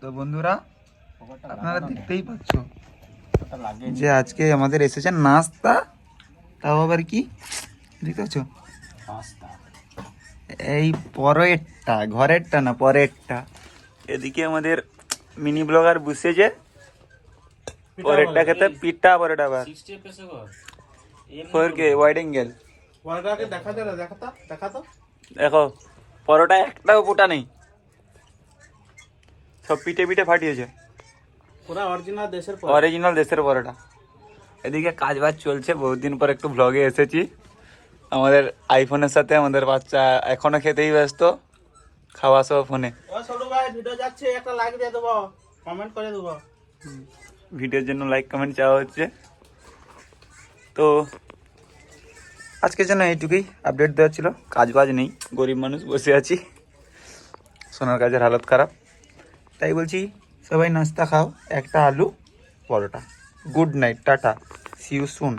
তো বন্ধুরা আপনারা দেখতেই পাচ্ছ যে আজকে আমাদের এসেছে নাস্তা, তাও আবার কি দেখতে পাচ্ছ, এই পরেরটা, ঘরেরটা না পরেরটা। এদিকে আমাদের মিনি ব্লগার বসেছে পরেরটা খেতে, পিঠা পরেটা আবার 4K ওয়াইড অ্যাঙ্গেল। দেখো পরোটা একটাও পোটা নেই, সব পিঠে পিঠে ফাটিয়েছে, অরিজিনাল দেশের পরোটা। এদিকে কাজ বাজ চলছে, বহুত দিন পর একটু ব্লগে এসেছি। আমাদের আইফোনের সাথে আমাদের বাচ্চা এখনো খেতেই ব্যস্ত, খাওয়া সব ফোনে। ভিডিওর জন্য লাইক কমেন্ট চাওয়া হচ্ছে। তো আজকের জন্য এইটুকুই আপডেট দেওয়া ছিল, কাজ বাজ নেই, গরিব মানুষ বসে আছি, সোনার কাজের হালত খারাপ, তাই বলছি সবাই নাস্তা খাও, একটা aloo paratha. Good night, tata, see you soon.